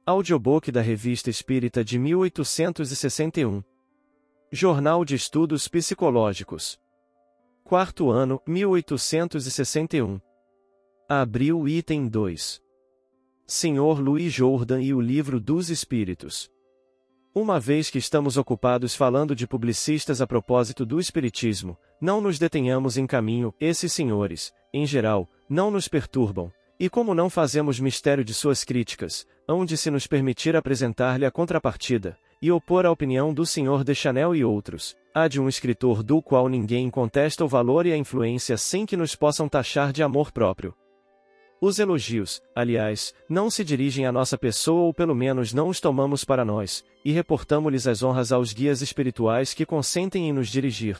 Audiobook da Revista Espírita de 1861. Jornal de Estudos Psicológicos. Quarto ano, 1861. Abril, item 2. Sr. Louis Jordan e o Livro dos Espíritos. Uma vez que estamos ocupados falando de publicistas a propósito do Espiritismo, não nos detenhamos em caminho, esses senhores, em geral, não nos perturbam, e como não fazemos mistério de suas críticas, hão de se nos permitir apresentar-lhe a contrapartida, e opor a opinião do Sr. Deschanel e outros, a de um escritor do qual ninguém contesta o valor e a influência sem que nos possam taxar de amor próprio. Os elogios, aliás, não se dirigem à nossa pessoa ou pelo menos não os tomamos para nós, e reportamo-lhes as honras aos guias espirituais que consentem em nos dirigir.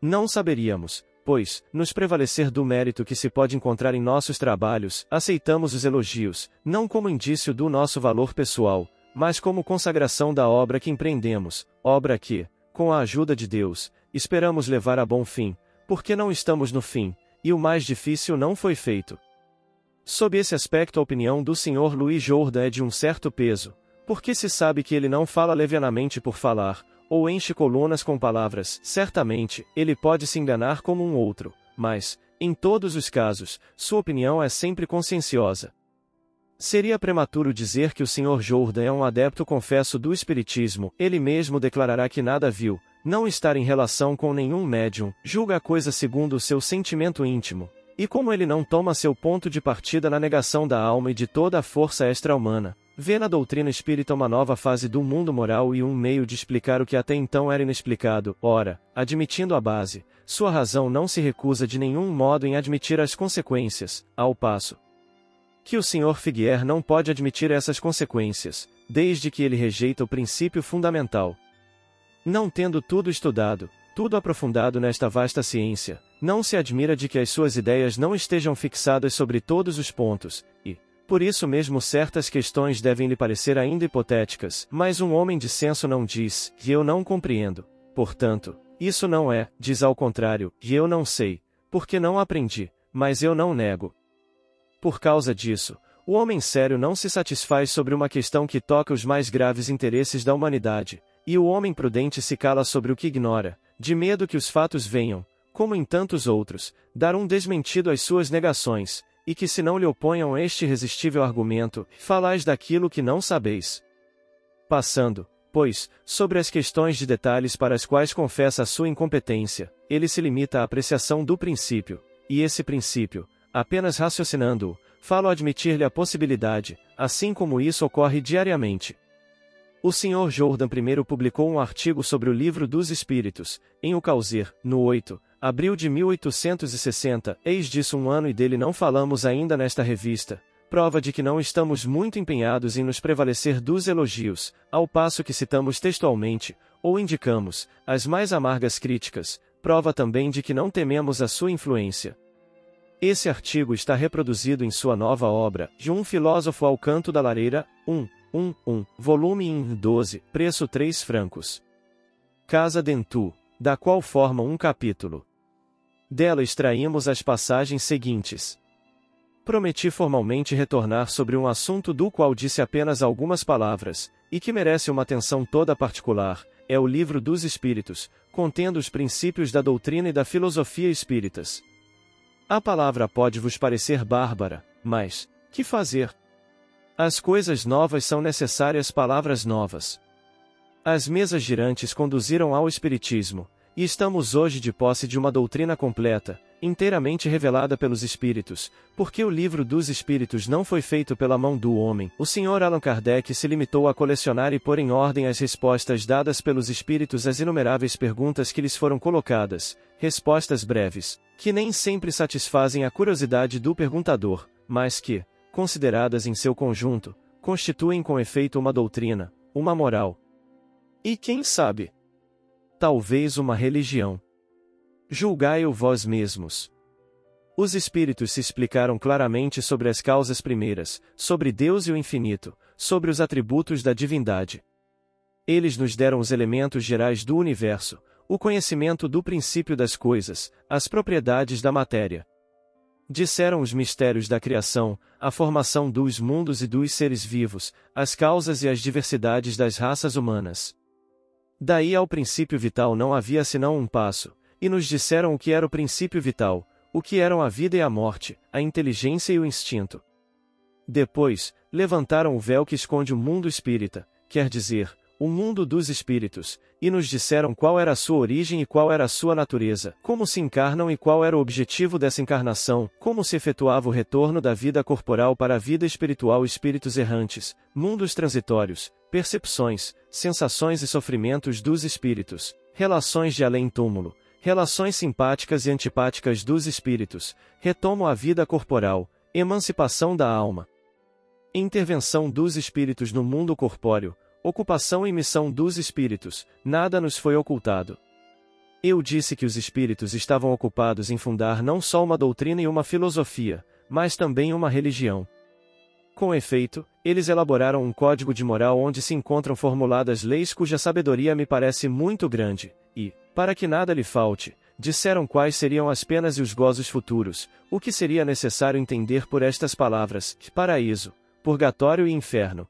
Não saberíamos, pois, nos prevalecer do mérito que se pode encontrar em nossos trabalhos, aceitamos os elogios, não como indício do nosso valor pessoal, mas como consagração da obra que empreendemos, obra que, com a ajuda de Deus, esperamos levar a bom fim, porque não estamos no fim, e o mais difícil não foi feito. Sob esse aspecto a opinião do Sr. Louis Jordan é de um certo peso, porque se sabe que ele não fala levianamente por falar, ou enche colunas com palavras, certamente, ele pode se enganar como um outro, mas, em todos os casos, sua opinião é sempre conscienciosa. Seria prematuro dizer que o Sr. Jordan é um adepto confesso do Espiritismo, ele mesmo declarará que nada viu, não estar em relação com nenhum médium, julga a coisa segundo o seu sentimento íntimo, e como ele não toma seu ponto de partida na negação da alma e de toda a força extra-humana, vê na doutrina espírita uma nova fase do mundo moral e um meio de explicar o que até então era inexplicado, ora, admitindo a base, sua razão não se recusa de nenhum modo em admitir as consequências, ao passo que o Sr. Figuier não pode admitir essas consequências, desde que ele rejeita o princípio fundamental. Não tendo tudo estudado, tudo aprofundado nesta vasta ciência, não se admira de que as suas ideias não estejam fixadas sobre todos os pontos, e, por isso mesmo certas questões devem lhe parecer ainda hipotéticas, mas um homem de senso não diz, e eu não compreendo, portanto, isso não é, diz ao contrário, e eu não sei, porque não aprendi, mas eu não nego. Por causa disso, o homem sério não se satisfaz sobre uma questão que toca os mais graves interesses da humanidade, e o homem prudente se cala sobre o que ignora, de medo que os fatos venham, como em tantos outros, dar um desmentido às suas negações, e que se não lhe oponham este irresistível argumento, falais daquilo que não sabeis. Passando, pois, sobre as questões de detalhes para as quais confessa a sua incompetência, ele se limita à apreciação do princípio, e esse princípio, apenas raciocinando-o, falo admitir-lhe a possibilidade, assim como isso ocorre diariamente. O Sr. Jordan primeiro publicou um artigo sobre o Livro dos Espíritos, em O Causir, no 8, abril de 1860, eis disso um ano e dele não falamos ainda nesta revista, prova de que não estamos muito empenhados em nos prevalecer dos elogios, ao passo que citamos textualmente, ou indicamos, as mais amargas críticas, prova também de que não tememos a sua influência. Esse artigo está reproduzido em sua nova obra, De um Filósofo ao Canto da Lareira, 1, volume em 12, preço 3 francos. Casa Dentu, da qual forma um capítulo. Dela extraímos as passagens seguintes. Prometi formalmente retornar sobre um assunto do qual disse apenas algumas palavras, e que merece uma atenção toda particular, é o Livro dos Espíritos, contendo os princípios da doutrina e da filosofia espíritas. A palavra pode vos parecer bárbara, mas, que fazer? As coisas novas são necessárias palavras novas. As mesas girantes conduziram ao Espiritismo, e estamos hoje de posse de uma doutrina completa, inteiramente revelada pelos Espíritos, porque o Livro dos Espíritos não foi feito pela mão do homem. O Sr. Allan Kardec se limitou a colecionar e pôr em ordem as respostas dadas pelos Espíritos às inumeráveis perguntas que lhes foram colocadas, respostas breves, que nem sempre satisfazem a curiosidade do perguntador, mas que, consideradas em seu conjunto, constituem com efeito uma doutrina, uma moral. E quem sabe? Talvez uma religião. Julgai-o vós mesmos. Os Espíritos se explicaram claramente sobre as causas primeiras, sobre Deus e o infinito, sobre os atributos da divindade. Eles nos deram os elementos gerais do universo, o conhecimento do princípio das coisas, as propriedades da matéria. Disseram os mistérios da criação, a formação dos mundos e dos seres vivos, as causas e as diversidades das raças humanas. Daí ao princípio vital não havia senão um passo, e nos disseram o que era o princípio vital, o que eram a vida e a morte, a inteligência e o instinto. Depois, levantaram o véu que esconde o mundo espírita, quer dizer, o mundo dos espíritos, e nos disseram qual era a sua origem e qual era a sua natureza, como se encarnam e qual era o objetivo dessa encarnação, como se efetuava o retorno da vida corporal para a vida espiritual, espíritos errantes, mundos transitórios, percepções, sensações e sofrimentos dos espíritos, relações de além-túmulo, relações simpáticas e antipáticas dos espíritos, retomo à vida corporal, emancipação da alma, intervenção dos espíritos no mundo corpóreo, ocupação e missão dos espíritos, nada nos foi ocultado. Eu disse que os espíritos estavam ocupados em fundar não só uma doutrina e uma filosofia, mas também uma religião. Com efeito, eles elaboraram um código de moral onde se encontram formuladas leis cuja sabedoria me parece muito grande, e, para que nada lhe falte, disseram quais seriam as penas e os gozos futuros, o que seria necessário entender por estas palavras, paraíso, purgatório e inferno.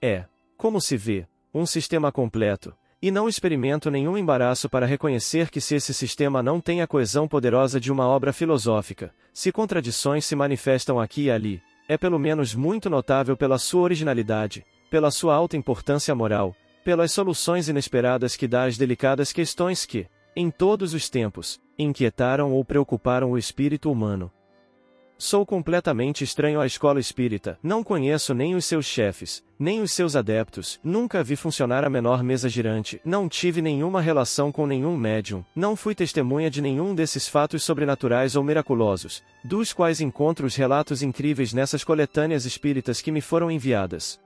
É, como se vê, um sistema completo, e não experimento nenhum embaraço para reconhecer que se esse sistema não tem a coesão poderosa de uma obra filosófica, se contradições se manifestam aqui e ali, é pelo menos muito notável pela sua originalidade, pela sua alta importância moral, pelas soluções inesperadas que dá às delicadas questões que, em todos os tempos, inquietaram ou preocuparam o espírito humano. Sou completamente estranho à escola espírita, não conheço nem os seus chefes, nem os seus adeptos, nunca vi funcionar a menor mesa girante, não tive nenhuma relação com nenhum médium, não fui testemunha de nenhum desses fatos sobrenaturais ou miraculosos, dos quais encontro os relatos incríveis nessas coletâneas espíritas que me foram enviadas.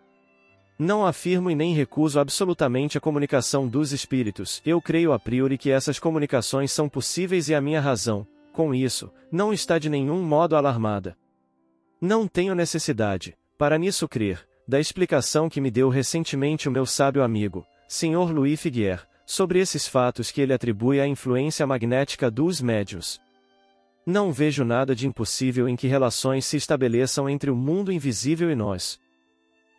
Não afirmo e nem recuso absolutamente a comunicação dos espíritos, eu creio a priori que essas comunicações são possíveis e a minha razão, com isso, não está de nenhum modo alarmada. Não tenho necessidade, para nisso crer, da explicação que me deu recentemente o meu sábio amigo, Sr. Louis Figuier, sobre esses fatos que ele atribui à influência magnética dos médiuns. Não vejo nada de impossível em que relações se estabeleçam entre o mundo invisível e nós.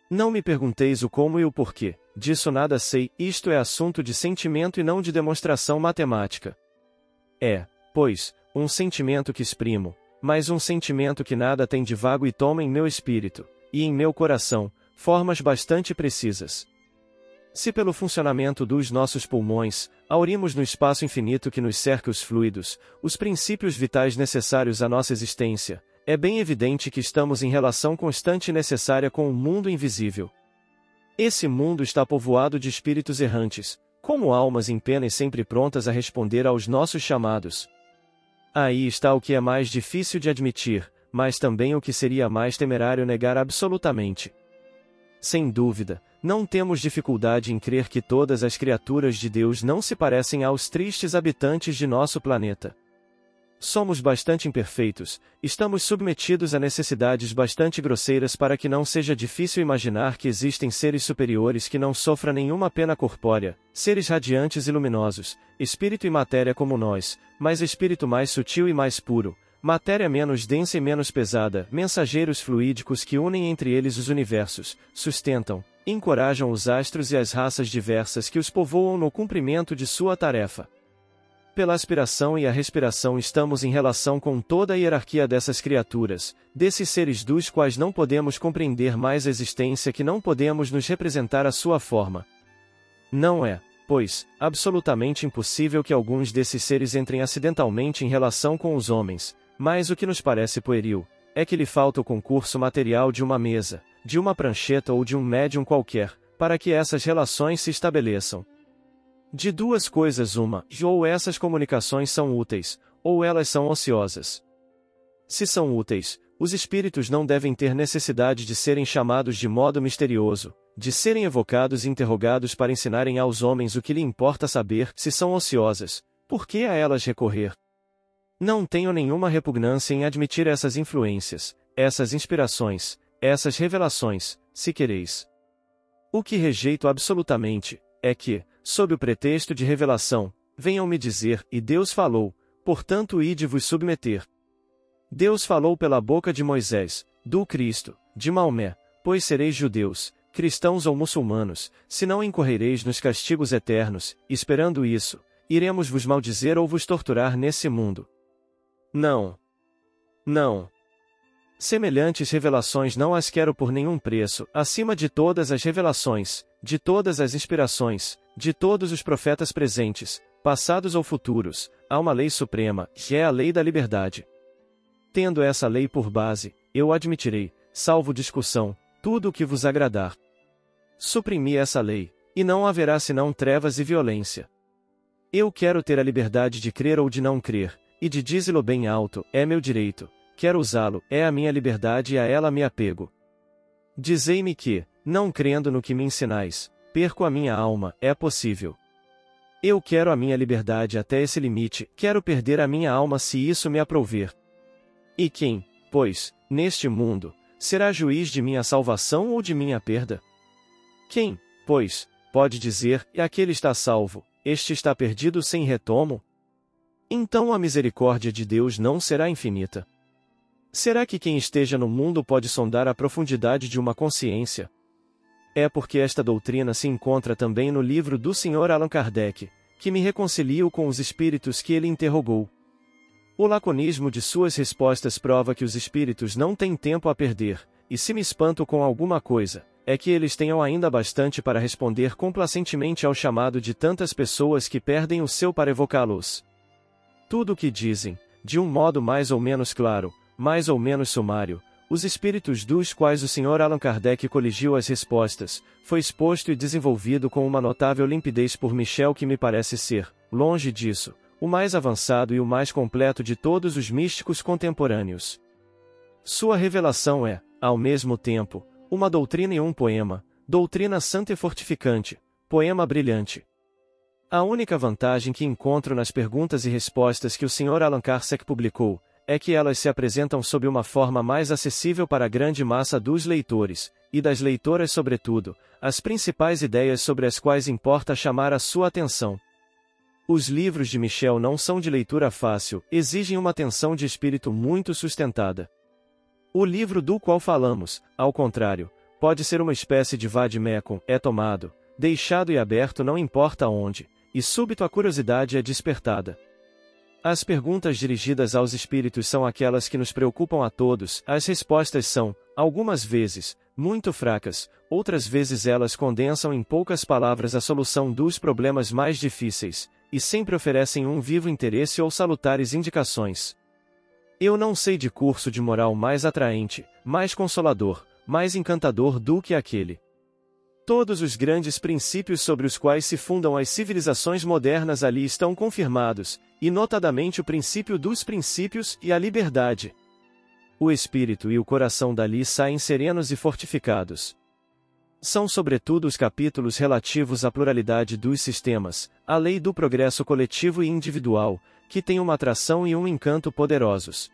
Não me pergunteis o como e o porquê, disso nada sei, isto é assunto de sentimento e não de demonstração matemática. É, pois, um sentimento que exprimo, mas um sentimento que nada tem de vago e toma em meu espírito, e em meu coração, formas bastante precisas. Se pelo funcionamento dos nossos pulmões, aurimos no espaço infinito que nos cerca os fluidos, os princípios vitais necessários à nossa existência, é bem evidente que estamos em relação constante e necessária com o mundo invisível. Esse mundo está povoado de espíritos errantes, como almas em pena e sempre prontas a responder aos nossos chamados. Aí está o que é mais difícil de admitir, mas também o que seria mais temerário negar absolutamente. Sem dúvida, não temos dificuldade em crer que todas as criaturas de Deus não se parecem aos tristes habitantes de nosso planeta. Somos bastante imperfeitos, estamos submetidos a necessidades bastante grosseiras para que não seja difícil imaginar que existem seres superiores que não sofram nenhuma pena corpórea, seres radiantes e luminosos, espírito e matéria como nós, mas espírito mais sutil e mais puro, matéria menos densa e menos pesada, mensageiros fluídicos que unem entre eles os universos, sustentam, encorajam os astros e as raças diversas que os povoam no cumprimento de sua tarefa. Pela aspiração e a respiração estamos em relação com toda a hierarquia dessas criaturas, desses seres dos quais não podemos compreender mais a existência, que não podemos nos representar a sua forma. Não é, pois, absolutamente impossível que alguns desses seres entrem acidentalmente em relação com os homens, mas o que nos parece pueril, é que lhe falta o concurso material de uma mesa, de uma prancheta ou de um médium qualquer, para que essas relações se estabeleçam. De duas coisas uma, ou essas comunicações são úteis, ou elas são ociosas. Se são úteis, os espíritos não devem ter necessidade de serem chamados de modo misterioso, de serem evocados e interrogados para ensinarem aos homens o que lhe importa saber. Se são ociosas, por que a elas recorrer? Não tenho nenhuma repugnância em admitir essas influências, essas inspirações, essas revelações, se quereis. O que rejeito absolutamente, é que, sob o pretexto de revelação, venham me dizer, e Deus falou, portanto ide vos submeter. Deus falou pela boca de Moisés, do Cristo, de Maomé, pois sereis judeus, cristãos ou muçulmanos, se não incorrereis nos castigos eternos, esperando isso, iremos vos maldizer ou vos torturar nesse mundo. Não. Não. Semelhantes revelações não as quero por nenhum preço, acima de todas as revelações, de todas as inspirações, de todos os profetas presentes, passados ou futuros, há uma lei suprema, que é a lei da liberdade. Tendo essa lei por base, eu admitirei, salvo discussão, tudo o que vos agradar. Suprimi essa lei, e não haverá senão trevas e violência. Eu quero ter a liberdade de crer ou de não crer, e de dizê-lo bem alto, é meu direito, quero usá-lo, é a minha liberdade e a ela me apego. Dizei-me que, não crendo no que me ensinais, perco a minha alma, é possível. Eu quero a minha liberdade até esse limite, quero perder a minha alma se isso me aprouver. E quem, pois, neste mundo, será juiz de minha salvação ou de minha perda? Quem, pois, pode dizer, e aquele está salvo, este está perdido sem retomo? Então a misericórdia de Deus não será infinita. Será que quem esteja no mundo pode sondar a profundidade de uma consciência? É porque esta doutrina se encontra também no livro do Sr. Allan Kardec, que me reconcilio com os espíritos que ele interrogou. O laconismo de suas respostas prova que os espíritos não têm tempo a perder, e se me espanto com alguma coisa, é que eles tenham ainda bastante para responder complacentemente ao chamado de tantas pessoas que perdem o seu para evocá-los. Tudo o que dizem, de um modo mais ou menos claro, mais ou menos sumário, os espíritos dos quais o Sr. Allan Kardec coligiu as respostas, foi exposto e desenvolvido com uma notável limpidez por Michel que me parece ser, longe disso, o mais avançado e o mais completo de todos os místicos contemporâneos. Sua revelação é, ao mesmo tempo, uma doutrina e um poema, doutrina santa e fortificante, poema brilhante. A única vantagem que encontro nas perguntas e respostas que o Sr. Allan Kardec publicou, é que elas se apresentam sob uma forma mais acessível para a grande massa dos leitores, e das leitoras sobretudo, as principais ideias sobre as quais importa chamar a sua atenção. Os livros de Michel não são de leitura fácil, exigem uma atenção de espírito muito sustentada. O livro do qual falamos, ao contrário, pode ser uma espécie de vade-mecum, é tomado, deixado e aberto não importa onde, e súbito a curiosidade é despertada. As perguntas dirigidas aos espíritos são aquelas que nos preocupam a todos, as respostas são, algumas vezes, muito fracas, outras vezes elas condensam em poucas palavras a solução dos problemas mais difíceis, e sempre oferecem um vivo interesse ou salutares indicações. Eu não sei de curso de moral mais atraente, mais consolador, mais encantador do que aquele. Todos os grandes princípios sobre os quais se fundam as civilizações modernas ali estão confirmados, e notadamente o princípio dos princípios e a liberdade. O espírito e o coração dali saem serenos e fortificados. São sobretudo os capítulos relativos à pluralidade dos sistemas, à lei do progresso coletivo e individual, que têm uma atração e um encanto poderosos.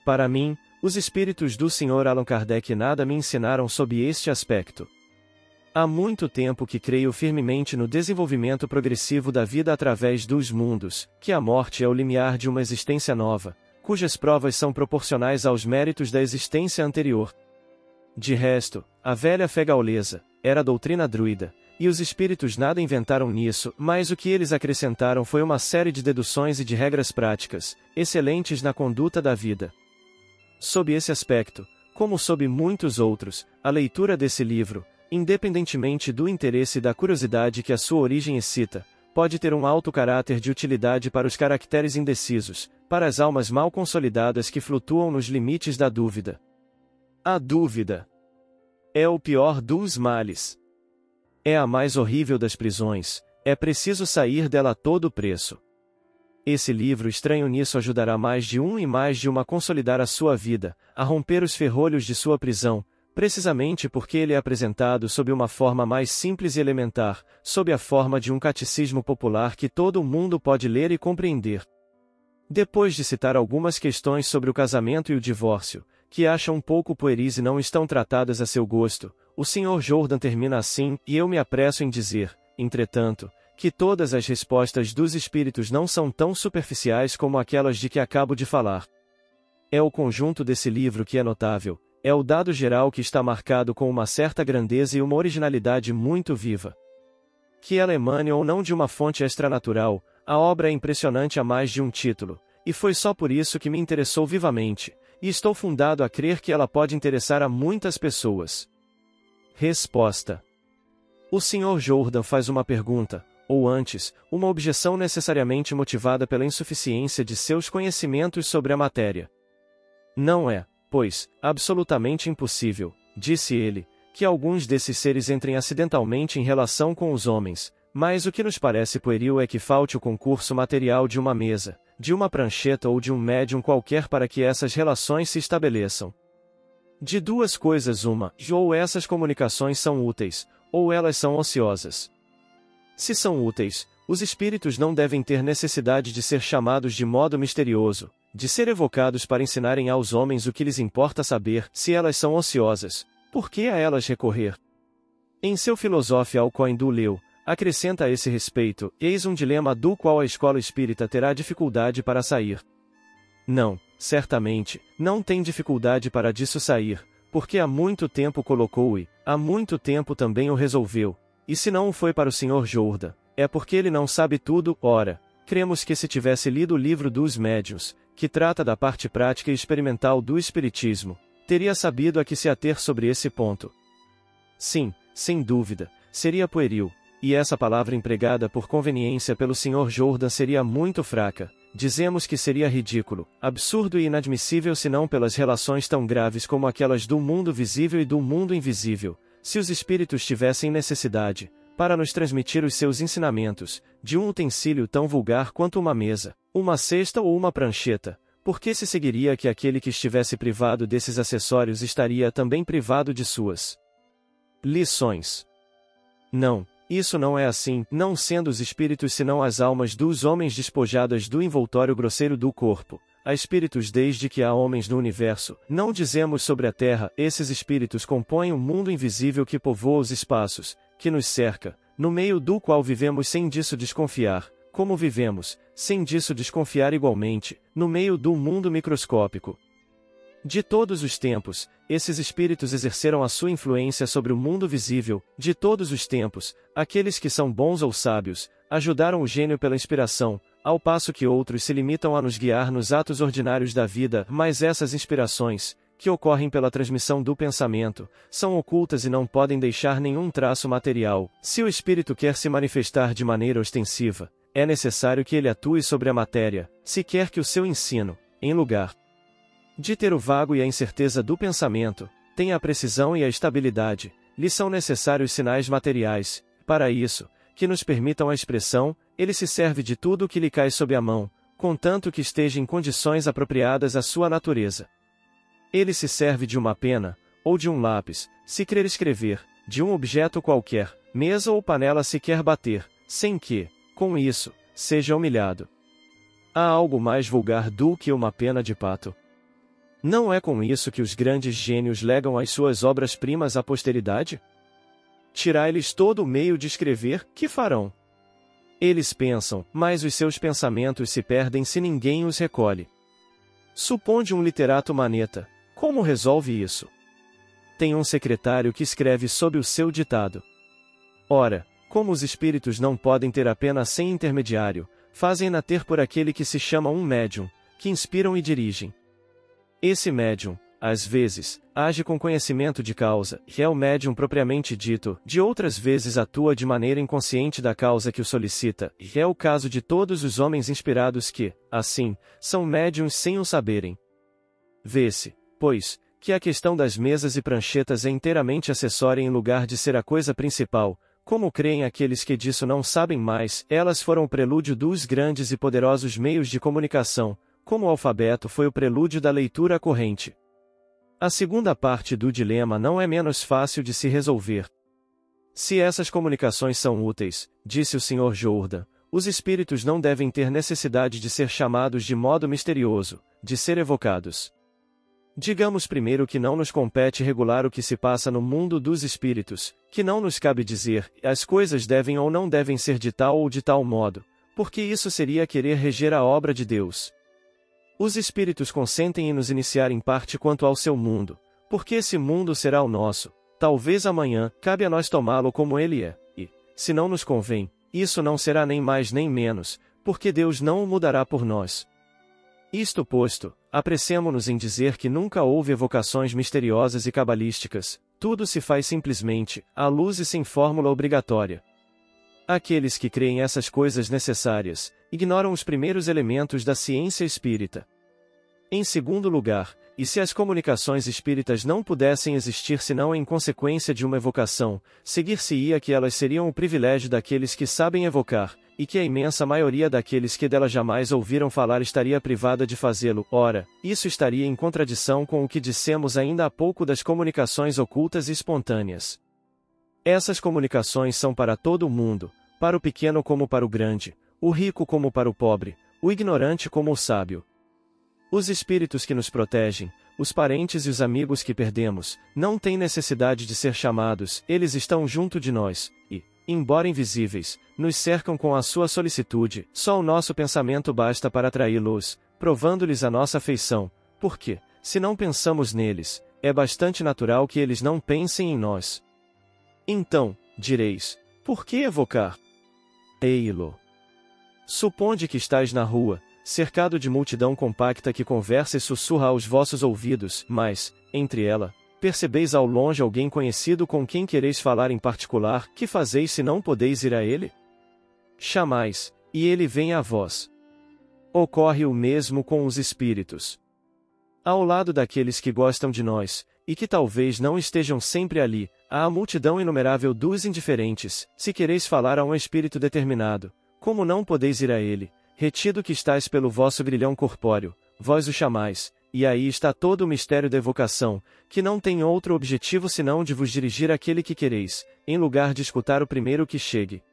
Para mim, os espíritos do Sr. Allan Kardec nada me ensinaram sob este aspecto. Há muito tempo que creio firmemente no desenvolvimento progressivo da vida através dos mundos, que a morte é o limiar de uma existência nova, cujas provas são proporcionais aos méritos da existência anterior. De resto, a velha fé gaulesa, era a doutrina druida, e os espíritos nada inventaram nisso, mas o que eles acrescentaram foi uma série de deduções e de regras práticas, excelentes na conduta da vida. Sob esse aspecto, como sob muitos outros, a leitura desse livro, independentemente do interesse e da curiosidade que a sua origem excita, pode ter um alto caráter de utilidade para os caracteres indecisos, para as almas mal consolidadas que flutuam nos limites da dúvida. A dúvida é o pior dos males. É a mais horrível das prisões, é preciso sair dela a todo preço. Esse livro estranho nisso ajudará mais de um e mais de uma a consolidar a sua vida, a romper os ferrolhos de sua prisão, precisamente porque ele é apresentado sob uma forma mais simples e elementar, sob a forma de um catecismo popular que todo mundo pode ler e compreender. Depois de citar algumas questões sobre o casamento e o divórcio, que acha um pouco pueris e não estão tratadas a seu gosto, o Sr. Jordan termina assim, e eu me apresso em dizer, entretanto, que todas as respostas dos espíritos não são tão superficiais como aquelas de que acabo de falar. É o conjunto desse livro que é notável, é o dado geral que está marcado com uma certa grandeza e uma originalidade muito viva. Que ela emane ou não de uma fonte extranatural, a obra é impressionante a mais de um título, e foi só por isso que me interessou vivamente, e estou fundado a crer que ela pode interessar a muitas pessoas. Resposta: o Sr. Jordan faz uma pergunta, ou antes, uma objeção necessariamente motivada pela insuficiência de seus conhecimentos sobre a matéria. Não é, pois, absolutamente impossível, disse ele, que alguns desses seres entrem acidentalmente em relação com os homens, mas o que nos parece pueril é que falte o concurso material de uma mesa, de uma prancheta ou de um médium qualquer para que essas relações se estabeleçam. De duas coisas uma, ou essas comunicações são úteis, ou elas são ociosas. Se são úteis, os espíritos não devem ter necessidade de ser chamados de modo misterioso, de ser evocados para ensinarem aos homens o que lhes importa saber. Se elas são ociosas, por que a elas recorrer? Em seu Filosofia ao Coindou leu, acrescenta a esse respeito, eis um dilema do qual a escola espírita terá dificuldade para sair. Não, certamente, não tem dificuldade para disso sair, porque há muito tempo colocou e, há muito tempo também o resolveu, e se não o foi para o Sr. Jordan, é porque ele não sabe tudo. Ora, cremos que se tivesse lido o livro dos médiuns, que trata da parte prática e experimental do espiritismo, teria sabido a que se ater sobre esse ponto. Sim, sem dúvida, seria pueril, e essa palavra empregada por conveniência pelo Sr. Jordan seria muito fraca. Dizemos que seria ridículo, absurdo e inadmissível senão pelas relações tão graves como aquelas do mundo visível e do mundo invisível, se os espíritos tivessem necessidade, para nos transmitir os seus ensinamentos, de um utensílio tão vulgar quanto uma mesa, uma cesta ou uma prancheta, porque se seguiria que aquele que estivesse privado desses acessórios estaria também privado de suas lições. Não, isso não é assim, não sendo os espíritos senão as almas dos homens despojadas do envoltório grosseiro do corpo. Há espíritos desde que há homens no universo, não dizemos sobre a terra, esses espíritos compõem o mundo invisível que povoa os espaços, que nos cerca, no meio do qual vivemos sem disso desconfiar, como vivemos, sem disso desconfiar igualmente, no meio do mundo microscópico. De todos os tempos, esses espíritos exerceram a sua influência sobre o mundo visível. De todos os tempos, aqueles que são bons ou sábios, ajudaram o gênio pela inspiração, ao passo que outros se limitam a nos guiar nos atos ordinários da vida, mas essas inspirações, que ocorrem pela transmissão do pensamento, são ocultas e não podem deixar nenhum traço material. Se o espírito quer se manifestar de maneira ostensiva, é necessário que ele atue sobre a matéria, se quer que o seu ensino, em lugar de ter o vago e a incerteza do pensamento, tenha a precisão e a estabilidade, lhe são necessários sinais materiais. Para isso, que nos permitam a expressão, ele se serve de tudo o que lhe cai sob a mão, contanto que esteja em condições apropriadas à sua natureza. Ele se serve de uma pena, ou de um lápis, se quer escrever, de um objeto qualquer, mesa ou panela se quer bater, sem que, com isso, seja humilhado. Há algo mais vulgar do que uma pena de pato? Não é com isso que os grandes gênios legam as suas obras-primas à posteridade? Tirai-lhes todo o meio de escrever, que farão? Eles pensam, mas os seus pensamentos se perdem se ninguém os recolhe. Suponde um literato maneta, como resolve isso? Tem um secretário que escreve sob o seu ditado. Ora, como os espíritos não podem ter a pena sem intermediário, fazem-na ter por aquele que se chama um médium, que inspiram e dirigem. Esse médium, às vezes, age com conhecimento de causa, que é o médium propriamente dito, de outras vezes atua de maneira inconsciente da causa que o solicita, e é o caso de todos os homens inspirados que, assim, são médiums sem o saberem. Vê-se, pois, que a questão das mesas e pranchetas é inteiramente acessória em lugar de ser a coisa principal. Como creem aqueles que disso não sabem mais, elas foram o prelúdio dos grandes e poderosos meios de comunicação, como o alfabeto foi o prelúdio da leitura corrente. A segunda parte do dilema não é menos fácil de se resolver. Se essas comunicações são úteis, disse o Sr. Jordan, os espíritos não devem ter necessidade de ser chamados de modo misterioso, de ser evocados. Digamos primeiro que não nos compete regular o que se passa no mundo dos espíritos, que não nos cabe dizer, as coisas devem ou não devem ser de tal ou de tal modo, porque isso seria querer reger a obra de Deus. Os espíritos consentem em nos iniciar em parte quanto ao seu mundo, porque esse mundo será o nosso. Talvez amanhã, cabe a nós tomá-lo como ele é, e, se não nos convém, isso não será nem mais nem menos, porque Deus não o mudará por nós. Isto posto, apressemo-nos em dizer que nunca houve evocações misteriosas e cabalísticas, tudo se faz simplesmente, à luz e sem fórmula obrigatória. Aqueles que creem essas coisas necessárias, ignoram os primeiros elementos da ciência espírita. Em segundo lugar, e se as comunicações espíritas não pudessem existir senão em consequência de uma evocação, seguir-se-ia que elas seriam o privilégio daqueles que sabem evocar, e que a imensa maioria daqueles que delas jamais ouviram falar estaria privada de fazê-lo. Ora, isso estaria em contradição com o que dissemos ainda há pouco das comunicações ocultas e espontâneas. Essas comunicações são para todo o mundo, para o pequeno como para o grande, o rico como para o pobre, o ignorante como o sábio. Os espíritos que nos protegem, os parentes e os amigos que perdemos, não têm necessidade de ser chamados, eles estão junto de nós, e, embora invisíveis, nos cercam com a sua solicitude, só o nosso pensamento basta para atraí-los, provando-lhes a nossa afeição, porque, se não pensamos neles, é bastante natural que eles não pensem em nós. Então, direis, por que evocar? Ei-lo. Suponde que estais na rua, cercado de multidão compacta que conversa e sussurra aos vossos ouvidos, mas, entre ela, percebeis ao longe alguém conhecido com quem quereis falar em particular, que fazeis se não podeis ir a ele? Chamais, e ele vem a vós. Ocorre o mesmo com os espíritos. Ao lado daqueles que gostam de nós, e que talvez não estejam sempre ali, há a multidão inumerável dos indiferentes, se quereis falar a um espírito determinado, como não podeis ir a ele, retido que estáis pelo vosso grilhão corpóreo, vós o chamais, e aí está todo o mistério da evocação, que não tem outro objetivo senão de vos dirigir àquele que quereis, em lugar de escutar o primeiro que chegue.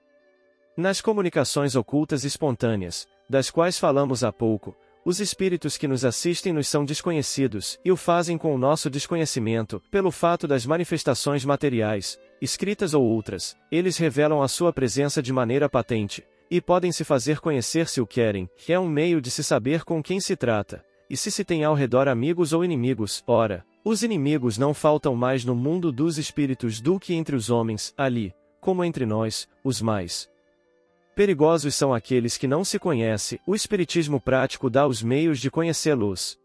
Nas comunicações ocultas e espontâneas, das quais falamos há pouco, os espíritos que nos assistem nos são desconhecidos, e o fazem com o nosso desconhecimento, pelo fato das manifestações materiais, escritas ou outras, eles revelam a sua presença de maneira patente, e podem se fazer conhecer se o querem, que é um meio de se saber com quem se trata, e se tem ao redor amigos ou inimigos. Ora, os inimigos não faltam mais no mundo dos espíritos do que entre os homens, ali, como entre nós, os mais perigosos são aqueles que não se conhecem, o espiritismo prático dá os meios de conhecê-los.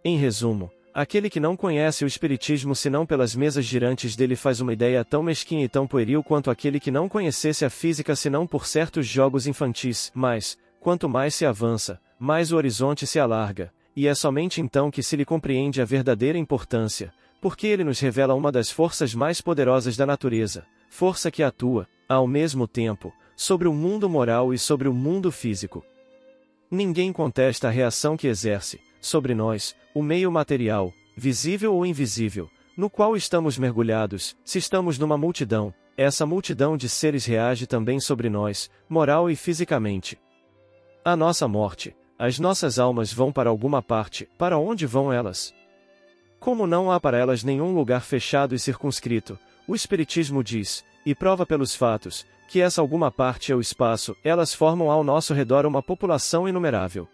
Em resumo, aquele que não conhece o espiritismo senão pelas mesas girantes dele faz uma ideia tão mesquinha e tão pueril quanto aquele que não conhecesse a física senão por certos jogos infantis, mas, quanto mais se avança, mais o horizonte se alarga, e é somente então que se lhe compreende a verdadeira importância, porque ele nos revela uma das forças mais poderosas da natureza, força que atua, ao mesmo tempo, sobre o mundo moral e sobre o mundo físico. Ninguém contesta a reação que exerce, sobre nós, o meio material, visível ou invisível, no qual estamos mergulhados. Se estamos numa multidão, essa multidão de seres reage também sobre nós, moral e fisicamente. A nossa morte, as nossas almas vão para alguma parte. Para onde vão elas? Como não há para elas nenhum lugar fechado e circunscrito, o Espiritismo diz, e prova pelos fatos, que essa alguma parte é o espaço, elas formam ao nosso redor uma população inumerável.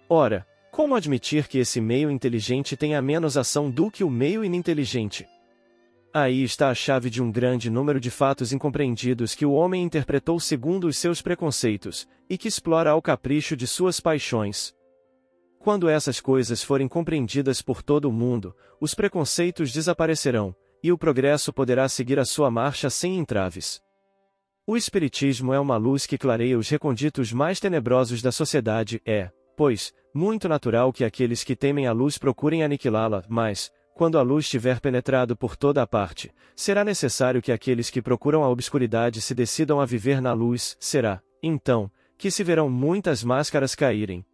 Ora, como admitir que esse meio inteligente tenha menos ação do que o meio ininteligente? Aí está a chave de um grande número de fatos incompreendidos que o homem interpretou segundo os seus preconceitos, e que explora ao capricho de suas paixões. Quando essas coisas forem compreendidas por todo o mundo, os preconceitos desaparecerão, e o progresso poderá seguir a sua marcha sem entraves. O Espiritismo é uma luz que clareia os recônditos mais tenebrosos da sociedade. É, pois, muito natural que aqueles que temem a luz procurem aniquilá-la, mas, quando a luz tiver penetrado por toda a parte, será necessário que aqueles que procuram a obscuridade se decidam a viver na luz. Será, então, que se verão muitas máscaras caírem.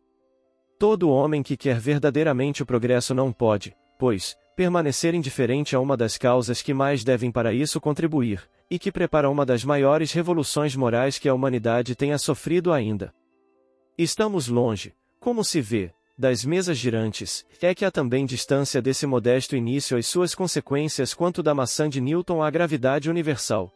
Todo homem que quer verdadeiramente o progresso não pode, pois, permanecer indiferente a uma das causas que mais devem para isso contribuir, e que prepara uma das maiores revoluções morais que a humanidade tenha sofrido ainda. Estamos longe, como se vê, das mesas girantes, é que há também distância desse modesto início às suas consequências quanto da maçã de Newton à gravidade universal.